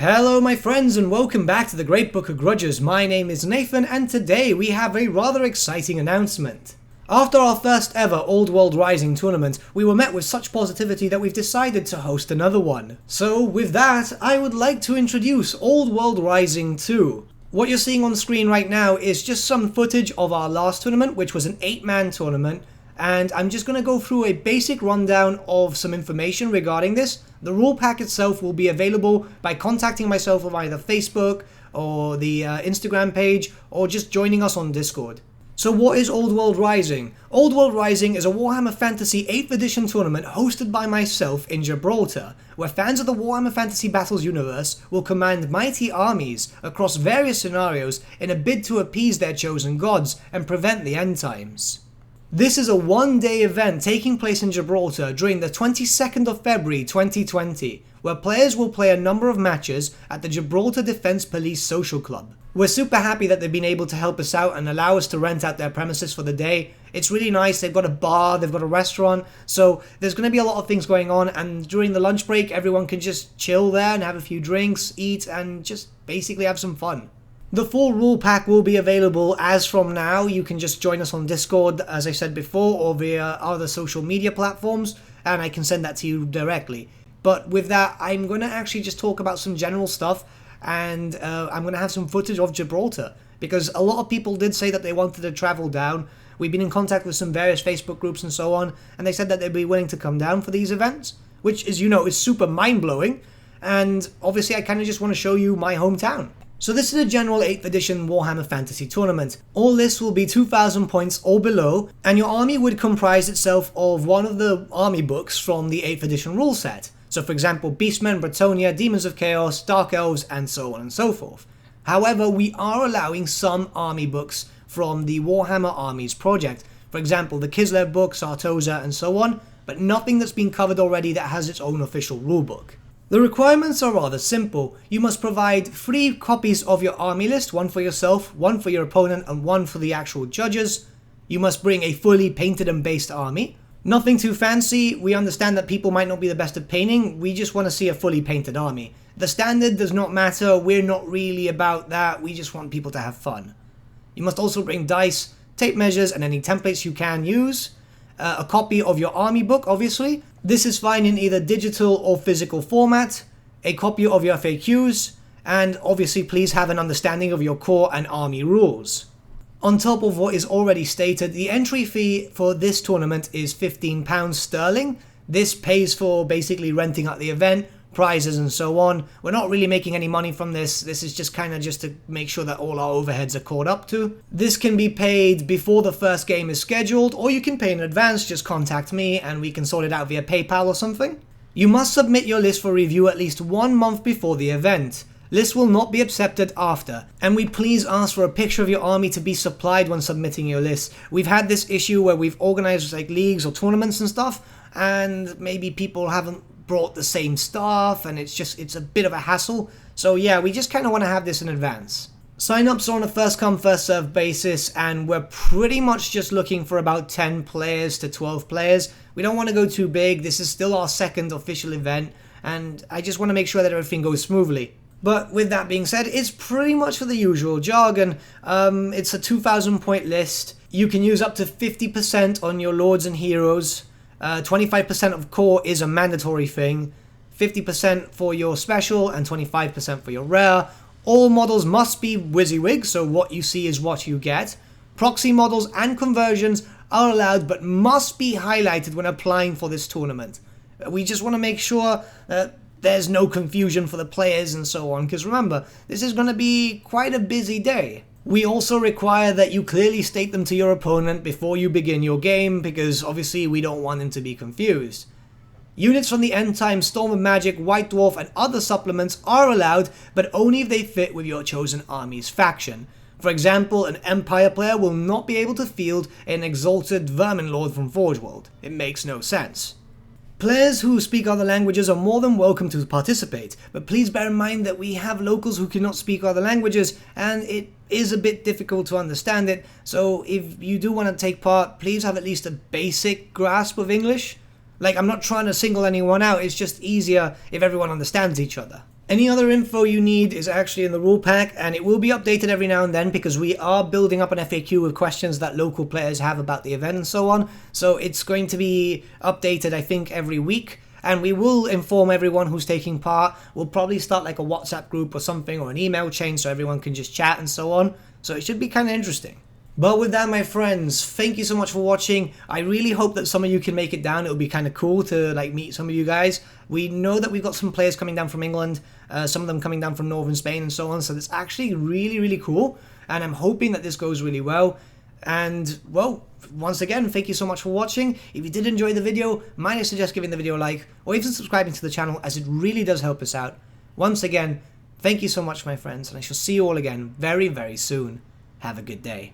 Hello my friends and welcome back to the Great Book of Grudges. My name is Nathan and today we have a rather exciting announcement. After our first ever Old World Rising tournament, we were met with such positivity that we've decided to host another one. So with that, I would like to introduce Old World Rising 2. What you're seeing on screen right now is just some footage of our last tournament, which was an 8-man tournament. And I'm just going to go through a basic rundown of some information regarding this. The rule pack itself will be available by contacting myself on either Facebook or the Instagram page, or just joining us on Discord. So what is Old World Rising? Old World Rising is a Warhammer Fantasy 8th edition tournament hosted by myself in Gibraltar, where fans of the Warhammer Fantasy Battles universe will command mighty armies across various scenarios in a bid to appease their chosen gods and prevent the end times. This is a one-day event taking place in Gibraltar during the 22nd of February 2020, where players will play a number of matches at the Gibraltar Defence Police Social Club. We're super happy that they've been able to help us out and allow us to rent out their premises for the day. It's really nice. They've got a bar, they've got a restaurant, so there's going to be a lot of things going on, and during the lunch break everyone can just chill there and have a few drinks, eat, and just basically have some fun. The full rule pack will be available as from now. You can just join us on Discord, as I said before, or via other social media platforms, and I can send that to you directly. But with that, I'm going to actually just talk about some general stuff, and I'm going to have some footage of Gibraltar, because a lot of people did say that they wanted to travel down. We've been in contact with some various Facebook groups and so on, and they said that they'd be willing to come down for these events, which, as you know, is super mind-blowing, and obviously I kind of just want to show you my hometown. So this is a general 8th edition Warhammer Fantasy tournament. All lists will be 2,000 points or below, and your army would comprise itself of one of the army books from the 8th edition rule set. So for example, Beastmen, Bretonnia, Demons of Chaos, Dark Elves, and so on and so forth. However, we are allowing some army books from the Warhammer Armies project. For example, the Kislev book, Sartosa, and so on, but nothing that's been covered already that has its own official rulebook. The requirements are rather simple. You must provide 3 copies of your army list, one for yourself, one for your opponent, and one for the actual judges. You must bring a fully painted and based army. Nothing too fancy. We understand that people might not be the best at painting. We just want to see a fully painted army. The standard does not matter. We're not really about that. We just want people to have fun. You must also bring dice, tape measures, and any templates you can use. A copy of your army book, obviously. This is fine in either digital or physical format. A copy of your FAQs. And obviously please have an understanding of your core and army rules. On top of what is already stated, the entry fee for this tournament is £15 sterling. This pays for basically renting out the event, prizes and so on. We're not really making any money from this. This is just kind of just to make sure that all our overheads are caught up to. This can be paid before the first game is scheduled, or you can pay in advance. Just contact me and we can sort it out via PayPal or something. You must submit your list for review at least 1 month before the event. Lists will not be accepted after, and we please ask for a picture of your army to be supplied when submitting your list. We've had this issue where we've organized like leagues or tournaments and stuff, and maybe people haven't brought the same stuff, and it's a bit of a hassle. So yeah, we just kind of want to have this in advance. Sign-ups are on a first-come, first-served basis, and we're pretty much just looking for about 10 players to 12 players. We don't want to go too big. This is still our second official event, and I just want to make sure that everything goes smoothly. But with that being said, it's pretty much for the usual jargon. It's a 2,000 point list. You can use up to 50% on your lords and heroes. 25% of core is a mandatory thing. 50% for your special and 25% for your rare. All models must be WYSIWYG, so what you see is what you get. Proxy models and conversions are allowed but must be highlighted when applying for this tournament. We just want to make sure that there's no confusion for the players and so on, because remember, this is going to be quite a busy day. We also require that you clearly state them to your opponent before you begin your game, because obviously we don't want them to be confused. Units from the End Time, Storm of Magic, White Dwarf, and other supplements are allowed, but only if they fit with your chosen army's faction. For example, an Empire player will not be able to field an Exalted Vermin Lord from Forge World. It makes no sense. Players who speak other languages are more than welcome to participate, but please bear in mind that we have locals who cannot speak other languages, and it is a bit difficult to understand it, so if you do want to take part, please have at least a basic grasp of English. Like, I'm not trying to single anyone out, it's just easier if everyone understands each other. Any other info you need is actually in the rule pack, and it will be updated every now and then because we are building up an FAQ with questions that local players have about the event and so on. So it's going to be updated, I think, every week, and we will inform everyone who's taking part. We'll probably start like a WhatsApp group or something, or an email chain so everyone can just chat and so on. So it should be kind of interesting. But with that, my friends, thank you so much for watching. I really hope that some of you can make it down. It would be kind of cool to like meet some of you guys. We know that we've got some players coming down from England, some of them coming down from northern Spain and so on. So it's actually really, really cool. And I'm hoping that this goes really well. And, well, once again, thank you so much for watching. If you did enjoy the video, might suggest giving the video a like or even subscribing to the channel, as it really does help us out. Once again, thank you so much, my friends, and I shall see you all again very, very soon. Have a good day.